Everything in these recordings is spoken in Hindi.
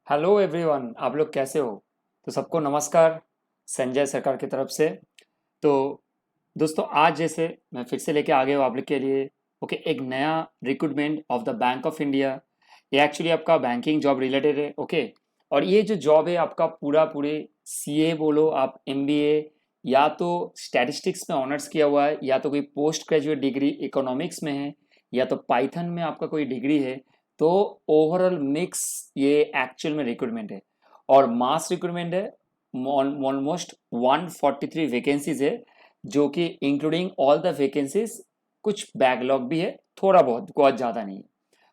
हेलो एवरीवन, आप लोग कैसे हो? तो सबको नमस्कार संजय सरकार की तरफ से। तो दोस्तों, आज जैसे मैं फिर से लेके आ गया हूँ आप लोग के लिए ओके एक नया recruitment of the Bank of India. ये एक्चुअली आपका बैंकिंग जॉब रिलेटेड है ओके। और ये जो जॉब है आपका पूरे सीए बोलो, आप एमबीए या तो स्टैटिस्टिक्स में ऑनर्स किया हुआ है, या तो कोई पोस्ट ग्रेजुएट डिग्री इकोनॉमिक्स में है, या तो पाइथन में आपका कोई डिग्री है। तो ओवरऑल मिक्स ये एक्चुअल में रिक्रूटमेंट है और मास रिक्रूटमेंट है। ऑलमोस्ट 143 वैकेंसीज है, जो कि इंक्लूडिंग ऑल द वैकेंसीज। कुछ बैकलॉग भी है, थोड़ा बहुत ज़्यादा नहीं है।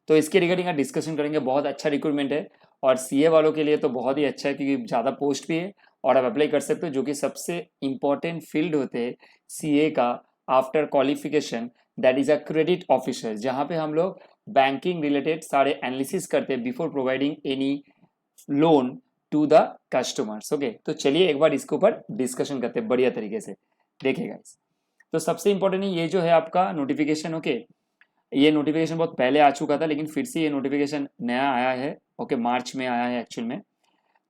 तो इसके रिगार्डिंग आप डिस्कशन करेंगे। बहुत अच्छा रिक्रूटमेंट है और सीए वालों के लिए तो बहुत ही अच्छा है, क्योंकि ज़्यादा पोस्ट भी है और आप अप्लाई कर सकते हो, जो कि सबसे इम्पोर्टेंट फील्ड होते हैं सीए का after qualification. That is a credit officer, जहाँ पे हम लोग बैंकिंग रिलेटेड सारे एनालिसिस करते हैं before providing any loan to the customers okay. तो चलिए एक बार इसके ऊपर डिस्कशन करते हैं बढ़िया तरीके से। देखिएगा इस तो सबसे इंपॉर्टेंट ये जो है आपका नोटिफिकेशन ओके। ये नोटिफिकेशन बहुत पहले आ चुका था, लेकिन फिर से ये नोटिफिकेशन नया आया है ओके, मार्च में आया है एक्चुअल में।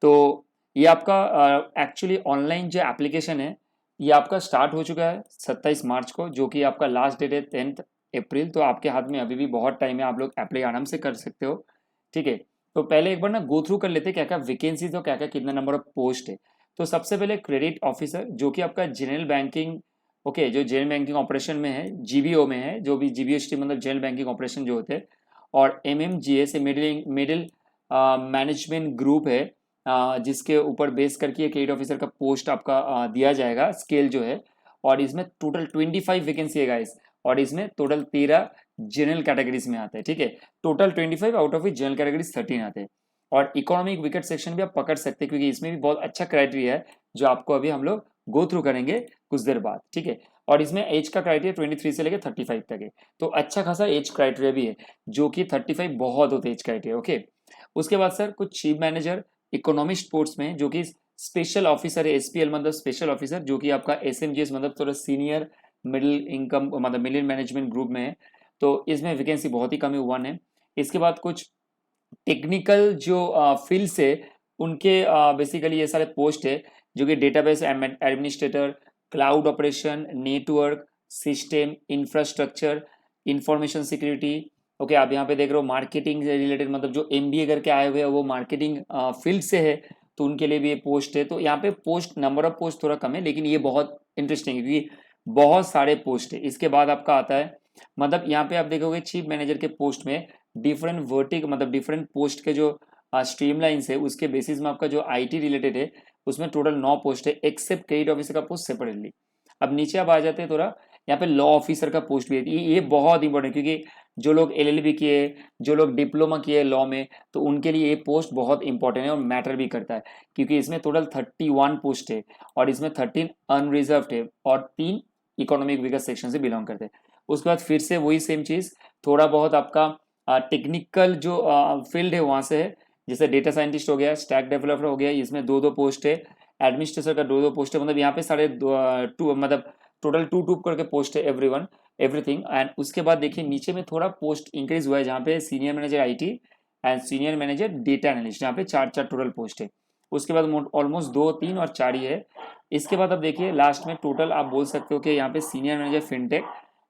तो ये आपका एक्चुअली ऑनलाइन जो एप्लीकेशन है, ये आपका स्टार्ट हो चुका है 27 मार्च को, जो कि आपका लास्ट डेट है 10 अप्रैल। तो आपके हाथ में अभी भी बहुत टाइम है, आप लोग अप्लाई आराम से कर सकते हो। ठीक है। तो पहले एक बार ना गो थ्रू कर लेते हैं क्या क्या वैकेंसीज और क्या क्या कितना नंबर ऑफ पोस्ट है। तो सबसे पहले क्रेडिट ऑफिसर, जो कि आपका जनरल बैंकिंग ओके, जो जनरल बैंकिंग ऑपरेशन में है, जीबीओ में है, जो भी जीबीएसटी मतलब जनरल बैंकिंग ऑपरेशन जो होते हैं। और एमएमजीएस मिडिल मिडिल मैनेजमेंट ग्रुप है, जिसके ऊपर बेस करके क्रेडिट ऑफिसर का पोस्ट आपका दिया जाएगा, स्केल जो है। और इसमें टोटल 25 वैकेंसी है गाइस। और इसमें टोटल 13 जनरल कैटेगरीज में आते हैं। ठीक है। Total 25 out of general categories 13 आते हैं। और इकोनॉमिक विकेट सेक्शन भी आप पकड़ सकते हैं, क्योंकि इसमें भी बहुत अच्छा क्राइटेरिया है, जो आपको अभी हम लोग गो थ्रू करेंगे कुछ देर बाद। ठीक है। और इसमें एज का क्राइटेरिया 23 से लेकर 35 तक है। तो अच्छा खासा एज क्राइटेरिया भी है, जो कि 35 बहुत होते हैं एज क्राइटेरिया ओके। उसके बाद सर कुछ चीफ मैनेजर इकोनॉमिक स्पोर्ट्स में, जो कि स्पेशल ऑफिसर है, एसपीएल मतलब स्पेशल ऑफिसर, जो कि आपका एसएमजीएस मतलब थोड़ा सीनियर मिडिल इनकम मतलब मिडिल मैनेजमेंट ग्रुप में है। तो इसमें वैकेंसी बहुत ही कम है, 1 है। इसके बाद कुछ टेक्निकल जो फील्ड है, उनके बेसिकली ये सारे पोस्ट है, जो कि database administrator, cloud operation, network system infrastructure, information security okay. आप यहाँ पे देख रहे हो मार्केटिंग से रिलेटेड, मतलब जो एमबीए करके आए हुए हैं वो मार्केटिंग फील्ड से है, तो उनके लिए भी ये पोस्ट है। तो यहाँ पे पोस्ट नंबर ऑफ पोस्ट थोड़ा कम है, लेकिन ये बहुत इंटरेस्टिंग है, क्योंकि बहुत सारे पोस्ट है। इसके बाद आपका आता है, मतलब यहाँ पे आप देखोगे चीफ मैनेजर के पोस्ट में डिफरेंट वर्टिक मतलब डिफरेंट पोस्ट के जो स्ट्रीमलाइंस है, उसके बेसिस में आपका जो आईटी रिलेटेड है, उसमें टोटल 9 पोस्ट है, एक्सेप्ट क्रेडिट ऑफिसर का पोस्ट सेपरेटली। अब नीचे आप आ जाते हैं थोड़ा, यहाँ पे लॉ ऑफिसर का पोस्ट भी है। ये बहुत इंपॉर्टेंट, क्योंकि जो लोग एलएलबी किए, जो लोग डिप्लोमा किए लॉ में, तो उनके लिए ये पोस्ट बहुत इंपॉर्टेंट है और मैटर भी करता है, क्योंकि इसमें टोटल 31 पोस्ट है और इसमें 13 अनरिजर्व है और 3 इकोनॉमिक वीकर सेक्शन से बिलोंग करते हैं। उसके बाद फिर से वही सेम चीज, थोड़ा बहुत आपका टेक्निकल जो फील्ड है वहां से है, जैसे डेटा साइंटिस्ट हो गया, स्टैक डेवलपर हो गया, इसमें 2-2 पोस्ट है। एडमिनिस्ट्रेटर का 2-2 पोस्ट है, मतलब यहाँ पे साढ़े टू मतलब टोटल 2-2 करके पोस्ट है एवरीवन एवरीथिंग। एंड उसके बाद देखिए नीचे में थोड़ा पोस्ट इंक्रीज हुआ है, जहाँ पे senior manager IT and senior manager data analyst, यहाँ पे 4-4 टोटल पोस्ट है। उसके बाद ऑलमोस्ट 2-3 और 4 ही है। इसके बाद अब देखिए लास्ट में टोटल आप बोल सकते हो कि यहाँ पे senior manager fintech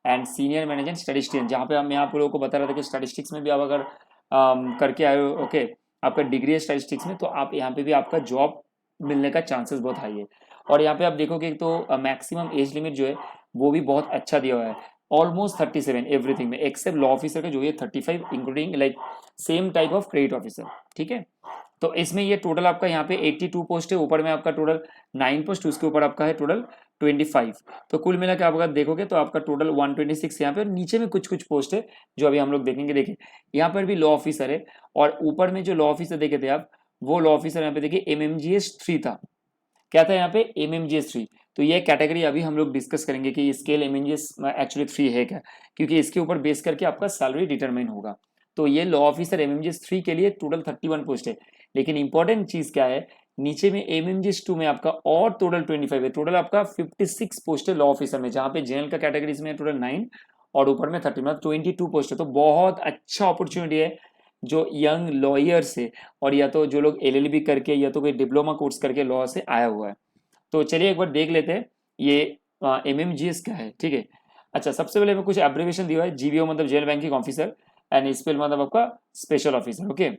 and senior manager statistician, जहाँ पे मैं आप लोगों को बता रहा था कि स्टैटिस्टिक्स में भी आप अगर करके आए हो ओके, आपका डिग्री है स्टैटिस्टिक्स में, तो आप यहाँ पे भी आपका जॉब मिलने का चांसेस बहुत हाई है। और यहाँ पे आप देखोगे तो मैक्सिमम एज लिमिट जो है वो भी बहुत अच्छा दिया हुआ है, ऑलमोस्ट 37 एवरीथिंग में, एक्सेप्ट लॉ ऑफिसर का जो है 35 including like same type of credit officer. ठीक है। तो इसमें ये टोटल आपका यहाँ पे 82 पोस्ट है, ऊपर में आपका टोटल 9 पोस्ट, उसके ऊपर आपका है टोटल 25। तो कुल मिला के आप अगर देखोगे तो आपका टोटल 126 यहाँ पे, और नीचे में कुछ कुछ पोस्ट है जो अभी हम लोग देखेंगे। देखिए यहाँ पर भी लॉ ऑफिसर है, और ऊपर में जो लॉ ऑफिसर देखे थे आप, वो लॉ ऑफिसर यहाँ पे देखिए MMGS 3 था। क्या था यहाँ पे? MMGS 3। तो ये कैटेगरी अभी हम लोग डिस्कस करेंगे कि स्केल MMGS एक्चुअली 3 है क्या, क्योंकि इसके ऊपर बेस करके आपका सैलरी डिटरमाइन होगा। तो ये लॉ ऑफिसर MMGS 3 के लिए टोटल 31 पोस्ट है। लेकिन इंपॉर्टेंट चीज क्या है, नीचे में MMGS 2 में आपका और टोटल 25 है, टोटल आपका 56 पोस्ट है लॉ ऑफिसर में, जहाँ पे जनरल का कैटेगरीज में टोटल 9 और ऊपर में 30 मतलब 22 पोस्ट है। तो बहुत अच्छा अपॉर्चुनिटी है जो यंग लॉयर्स है और या तो जो लोग एलएलबी करके या तो कोई डिप्लोमा कोर्स करके लॉ से आया हुआ है। तो चलिए एक बार देख लेते हैं ये एमएमजीएस क्या है, ठीक है। अच्छा, सबसे पहले मैं कुछ एब्रिविएशन दिया है, जीबीओ मतलब general banking officer, and SPL मतलब आपका स्पेशल ऑफिसर, ओके।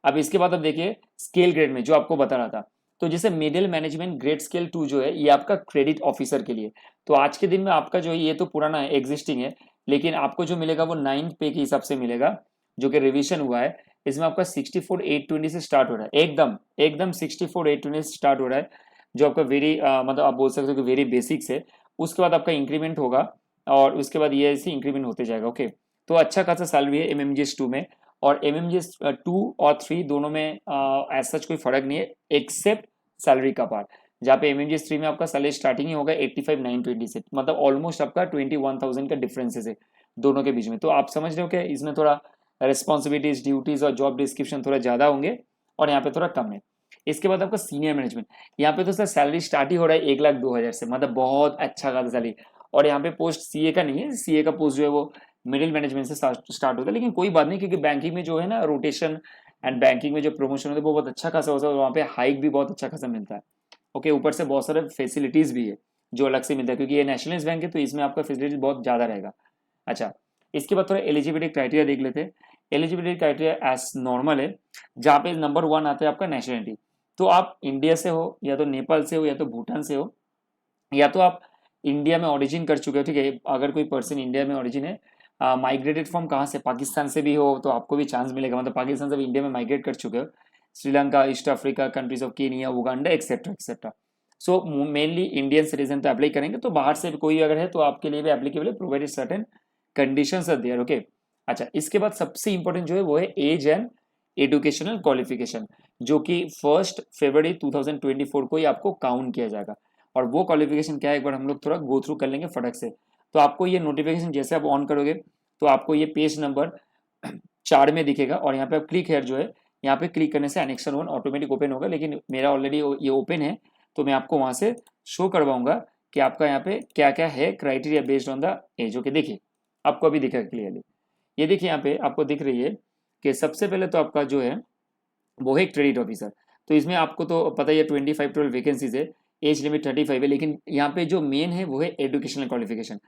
अब इसके बाद अब देखिए स्केल ग्रेड में जो आपको बता रहा था, तो जैसे मिडिल मैनेजमेंट ग्रेड स्केल 2 जो है ये आपका क्रेडिट ऑफिसर के लिए। तो आज के दिन में आपका जो है ये तो पुराना है, एग्जिस्टिंग है, लेकिन आपको जो मिलेगा वो 9th पे के हिसाब से मिलेगा, जो कि रिवीजन हुआ है। इसमें आपका 64,820 से स्टार्ट हो रहा है, एकदम एकदम 64,820 से स्टार्ट हो रहा है, जो आपका वेरी मतलब आप बोल सकते हो कि वेरी बेसिक्स है। उसके बाद आपका इंक्रीमेंट होगा और उसके बाद ये ऐसे इंक्रीमेंट होते जाएगा, ओके। तो अच्छा खासा सैलरी है एमएमजीएस 2 में। और एमएमजीएस 2 और 3 दोनों में एज सच कोई फर्क नहीं है एक्सेप्ट सैलरी का पार्ट, जहाँ पे एमएमजीएस 3 में आपका सैलरी स्टार्टिंग ही होगा 85,920 से, मतलब ऑलमोस्ट आपका 21,000 का डिफरेंसेस है दोनों के बीच में। तो आप समझ रहे हो कि इसमें थोड़ा रिस्पॉन्सिबिलिटीज, ड्यूटीज और जॉब डिस्क्रिप्शन थोड़ा ज़्यादा होंगे और यहाँ पे थोड़ा कम है। इसके बाद आपका सीनियर मैनेजमेंट, यहाँ पे तो सर सैलरी स्टार्ट ही हो रहा है 1,02,000 से, मतलब बहुत अच्छा खासा सैलरी। और यहाँ पे पोस्ट सीए का नहीं है, सीए का पोस्ट जो है वो मिडिल मैनेजमेंट से स्टार्ट होता है, लेकिन कोई बात नहीं, क्योंकि बैंकिंग में जो है ना रोटेशन एंड बैंकिंग में जो प्रमोशन होता है वो बहुत अच्छा खासा होता है और वहाँ पे हाइक भी बहुत अच्छा खासा मिलता है, ओके। ऊपर से बहुत सारे फैसिलिटीज भी है जो अलग से मिलता है, क्योंकि ये नेशनलाइज बैंक है तो इसमें आपका फैसिलिटीज बहुत ज़्यादा रहेगा। अच्छा, इसके बाद थोड़ा एलिजिबिलिटी क्राइटेरिया देख लेते हैं। एलिजिबिलिटी क्राइटेरिया एज नॉर्मल है, जहाँ पे नंबर 1 आता है आपका नेशनलिटी। तो आप इंडिया से हो या तो नेपाल से हो या तो भूटान से हो या तो आप इंडिया में ओरिजिन कर चुके हो, ठीक है। अगर कोई पर्सन इंडिया में ओरिजिन है, माइग्रेटेड फ्रॉम कहाँ से, पाकिस्तान से भी हो तो आपको भी चांस मिलेगा, मतलब पाकिस्तान से भी इंडिया में माइग्रेट कर चुके हो, Sri Lanka, east Africa, countries of Kenya, Uganda etcetera etcetera. So mainly Indian citizen तो अप्लाई करेंगे, तो बाहर से भी कोई अगर है तो आपके लिए भी एप्लीकेबल है, provided certain conditions are there, okay. अच्छा, इसके बाद सबसे इंपॉर्टेंट जो है वो है एज एंड एजुकेशनल क्वालिफिकेशन, जो कि 1 फरवरी 2024 को ही आपको काउंट किया जाएगा। और वो क्वालिफिकेशन क्या है एक बार हम लोग थोड़ा गो थ्रू कर लेंगे फटक से। तो आपको ये नोटिफिकेशन जैसे आप ऑन करोगे तो आपको ये पेज नंबर 4 में दिखेगा और यहाँ पे आप क्लिक हेयर जो है, यहाँ पे क्लिक करने से एनेक्शन 1 ऑटोमेटिक ओपन होगा, लेकिन मेरा ऑलरेडी ये ओपन है तो मैं आपको वहाँ से शो करवाऊंगा कि आपका यहाँ पे क्या क्या है criteria based on the age, okay. देखिए आपको अभी दिखेगा क्लियरली, ये देखिए यहाँ पे आपको दिख रही है कि सबसे पहले तो आपका जो है वो है क्रेडिट ऑफिसर। तो इसमें आपको तो पता ही है 25-12 वैकेंसीज है, एज लिमिट 35 है, लेकिन यहाँ पे जो मेन है वो है एजुकेशनल क्वालिफिकेशन।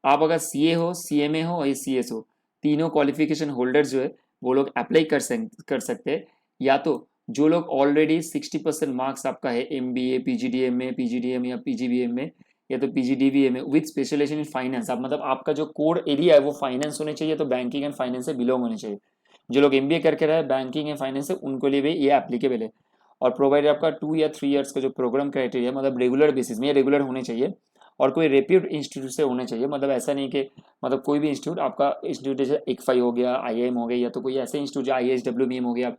आप अगर सीए हो, सीएमए हो और सीएस हो, तीनों क्वालिफिकेशन होल्डर्स जो है वो लोग अप्लाई कर सकते हैं। या तो जो लोग ऑलरेडी 60% मार्क्स आपका है एमबीए, पीजीडीएम में, पीजीडीएम या पीजीबीएम में या तो पीजीडीबीए में विद स्पेशलाइजेशन इन फाइनेंस, आप मतलब आपका जो कोर एरिया है वो फाइनेंस होने चाहिए, तो बैंकिंग एंड फाइनेंस से बिलोंग होने चाहिए। जो लोग एमबीए करके रहे बैंकिंग एंड फाइनेंस से, उनके लिए भी ये एप्लीकेबल है। और प्रोवाइडेड आपका 2 या 3 ईयर्स का जो प्रोग्राम क्राइटेरिया, मतलब रेगुलर बेसिस में, ये रेगुलर होने चाहिए और कोई रेप्यूट इंस्टीट्यूट से होने चाहिए, मतलब ऐसा नहीं कि मतलब कोई भी इंस्टीट्यूट, आपका इंस्टीट्यूट जैसे इक्फाई हो गया, आईआईएम हो गया, या तो कोई ऐसा इंस्टीट्यूट जो आईएसडब्ल्यूबीएम हो गया,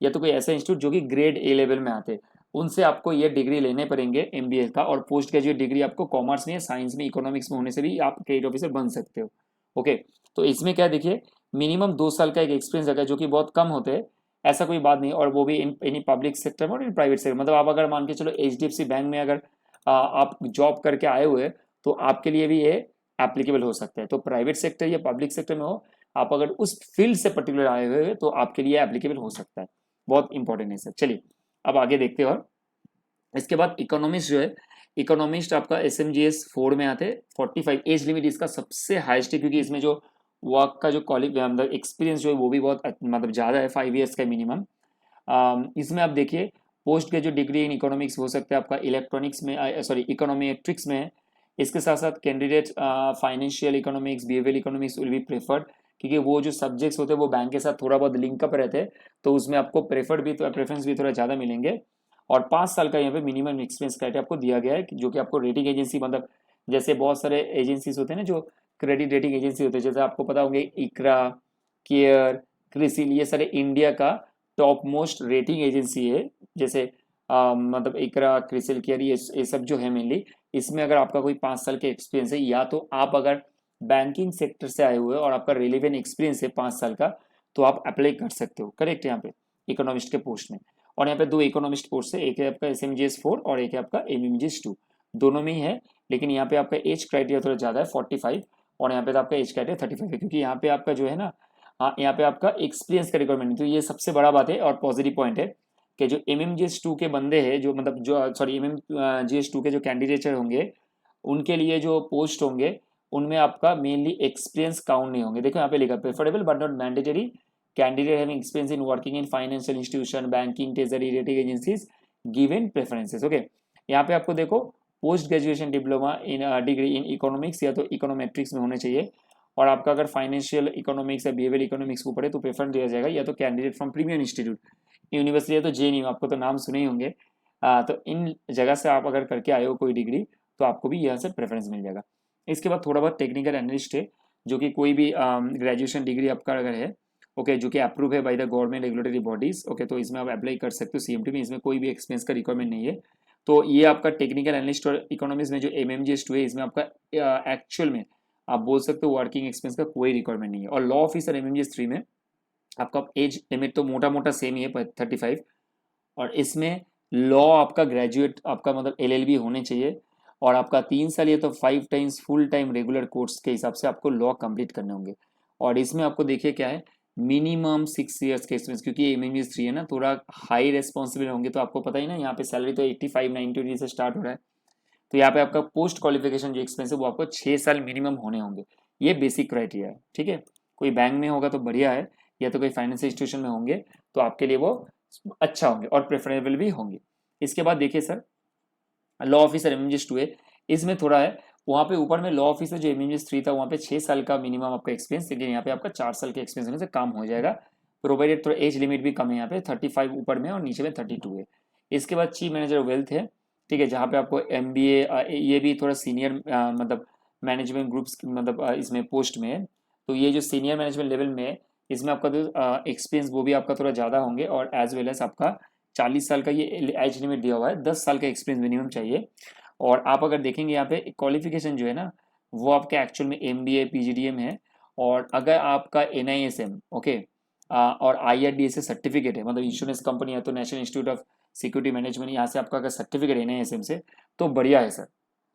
या तो कोई ऐसा इंस्टीट्यूट जो कि ग्रेड ए लेवल में आते हैं, उनसे आपको ये डिग्री लेने पड़ेंगे एमबीए का। और पोस्ट ग्रेजुएट डिग्री आपको कॉमर्स में, साइंस में, इकोनॉमिक्स में होने से भी आप क्रेडिट ऑफिसर बन सकते हो, ओके। तो इसमें क्या देखिए मिनिमम 2 साल का एक एक्सपीरियंस है, जो कि बहुत कम होते हैं, ऐसा कोई बात नहीं। और वो भी इन पब्लिक सेक्टर में और इन प्राइवेट सेक्टर, मतलब आप अगर मान के चलो एचडीएफसी बैंक में अगर आप जॉब करके आए हुए तो आपके लिए भी ये एप्लीकेबल हो सकता है। तो प्राइवेट सेक्टर या पब्लिक सेक्टर में हो, आप अगर उस फील्ड से पर्टिकुलर आए हुए हैं तो आपके लिए एप्लीकेबल हो सकता है, बहुत इंपॉर्टेंट है सर। चलिए अब आगे देखते हैं। और इसके बाद इकोनॉमिस्ट जो है, इकोनॉमिस्ट आपका एसएमजीएस 4 में आते हैं, 45 एज लिमिट इसका सबसे हाईएस्ट है, क्योंकि इसमें जो वर्क का जो मतलब एक्सपीरियंस जो है वो भी बहुत मतलब ज़्यादा है, 5 ईयर्स का मिनिमम। इसमें आप देखिए post graduate degree in economics हो सकता है आपका इलेक्ट्रॉनिक्स में, सॉरी इकोनॉमेट्रिक्स में। इसके साथ साथ candidate financial economics, behaviour economics will be preferred, क्योंकि वो जो सब्जेक्ट्स होते हैं वो बैंक के साथ थोड़ा बहुत लिंकअप रहते हैं, तो उसमें आपको प्रेफरेंस भी थोड़ा ज़्यादा मिलेंगे। और 5 साल का यहाँ पे मिनिमम एक्सपीरियंस क्राइटेरिया आपको दिया गया है, जो कि आपको रेटिंग एजेंसी, मतलब जैसे बहुत सारे एजेंसीज होते हैं ना जो क्रेडिट रेटिंग एजेंसी होते हैं, जैसे आपको पता होंगे इकरा, केयर, क्रिसिल, ये सारे इंडिया का टॉप मोस्ट रेटिंग एजेंसी है। जैसे मतलब इकरा, क्रिसिल, केयर, ये सब जो है मेनली, इसमें अगर आपका कोई 5 साल के एक्सपीरियंस है, या तो आप अगर बैंकिंग सेक्टर से आए हुए हो और आपका रिलेवेंट एक्सपीरियंस है 5 साल का, तो आप अप्लाई कर सकते हो, करेक्ट, यहाँ पे इकोनॉमिस्ट के पोस्ट में। और यहाँ पे 2 इकोनॉमिस्ट पोस्ट है, एक है आपका SMGS 4 और एक है आपका MMGS 2, दोनों में ही है। लेकिन यहाँ पे आपका एज क्राइटेरिया थोड़ा ज़्यादा है 45, और यहाँ पे तो आपका एज क्राइटेरिया 35 है, क्योंकि यहाँ पे आपका जो है ना हाँ, यहाँ पे आपका एक्सपीरियंस का रिक्वायरमेंट नहीं, तो ये सबसे बड़ा बात है और पॉजिटिव पॉइंट है कि जो MMGS2 के बंदे हैं, जो मतलब जो सॉरी MMGS2 के जो कैंडिडेट होंगे, उनके लिए जो पोस्ट होंगे उनमें आपका मेनली एक्सपीरियंस काउंट नहीं होंगे। देखो यहाँ पे लिखा preferable but not mandatory candidate having experience in working in financial institution, banking, treasury, rating agencies given preferences. Okay, यहाँ पे आपको देखो post graduation diploma in degree in economics या तो इकोनोमेट्रिक्स में होने चाहिए, और आपका अगर फाइनेंशियल इकोनॉमिक्स या बिहेवियर इकोनॉमिक्स को पढ़े तो प्रेफरेंस दिया जाएगा, या तो candidate from premier institute university या तो JNU, आपको तो नाम सुने ही होंगे। तो इन जगह से आप अगर करके आए हो कोई डिग्री तो आपको भी यहाँ से प्रेफरेंस मिल जाएगा। इसके बाद थोड़ा बहुत टेक्निकल एनालिस्ट है, जो कि कोई भी ग्रेजुएशन डिग्री आपका अगर है, ओके, जो कि अप्रूव है by the government regulatory bodies, okay, तो इसमें आप अप्लाई कर सकते हो CMT में, इसमें कोई भी एक्सपीरियंस का रिक्वायरमेंट नहीं है। तो ये आपका टेक्निकल एनालिस्ट और इकोनॉमिक्स में जो MMGS2 है, इसमें आपका एक्चुअल में आप बोल सकते हो वर्किंग एक्सपीरियंस का कोई रिक्वायरमेंट नहीं है। और लॉ ऑफिसर MMGS3 में आपका एज लिमिट तो मोटा मोटा सेम ही है 35, और इसमें लॉ आपका ग्रेजुएट आपका मतलब LLB होने चाहिए, और आपका 3 साल या तो 5 times full time regular course के हिसाब से आपको लॉ कंप्लीट करने होंगे। और इसमें आपको देखिए क्या है, मिनिमम 6 ईयर्स का एक्सपीरियंस, क्योंकि MMGS3 है ना, थोड़ा हाई रेस्पॉन्सिबिलिटी होंगे, तो आपको पता ही ना यहाँ पे सैलरी तो 85-90 से स्टार्ट हो रहा है। तो यहाँ पे आपका पोस्ट क्वालिफिकेशन जो एक्सपीरियंस है वो आपको 6 साल मिनिमम होने होंगे। ये बेसिक क्राइटेरिया है, ठीक है। कोई बैंक में होगा तो बढ़िया है, या तो कोई फाइनेंशियल इंस्टीट्यूशन में होंगे तो आपके लिए वो अच्छा होंगे और प्रेफरेबल भी होंगे। इसके बाद देखिए सर, लॉ ऑफिसर MMGS2 है, इसमें थोड़ा है, वहाँ पे ऊपर में लॉ ऑफिसर जो MMGS3 था वहाँ पे 6 साल का मिनिमम आपका एक्सपीरियंस, लेकिन यहाँ पे आपका 4 साल के एक्सपीरियंस होने से काम हो जाएगा, प्रोवाइडेड थोड़ा एज लिमिट भी कम है, यहाँ पे 35 ऊपर में और नीचे में 32 है। इसके बाद चीफ मैनेजर वेल्थ है, ठीक है, जहाँ पे आपको MBA, ये भी थोड़ा सीनियर मतलब मैनेजमेंट ग्रुप्स मतलब इसमें पोस्ट में है। तो ये जो सीनियर मैनेजमेंट लेवल में है, इसमें आपका जो एक्सपीरियंस वो भी आपका थोड़ा ज़्यादा होंगे, और एज वेल एज आपका 40 साल का ये एज लिमिट दिया हुआ है, 10 साल का एक्सपीरियंस मिनिमम चाहिए। और आप अगर देखेंगे यहाँ पे क्वालिफिकेशन जो है ना, वो आपके एक्चुअल में MBA PGDM है, और अगर आपका NISM, ओके, और IRDA सर्टिफिकेट है, मतलब इंश्योरेंस कंपनी है तो national institute of security management, यहाँ से आपका अगर सर्टिफिकेट NISM से तो बढ़िया है सर,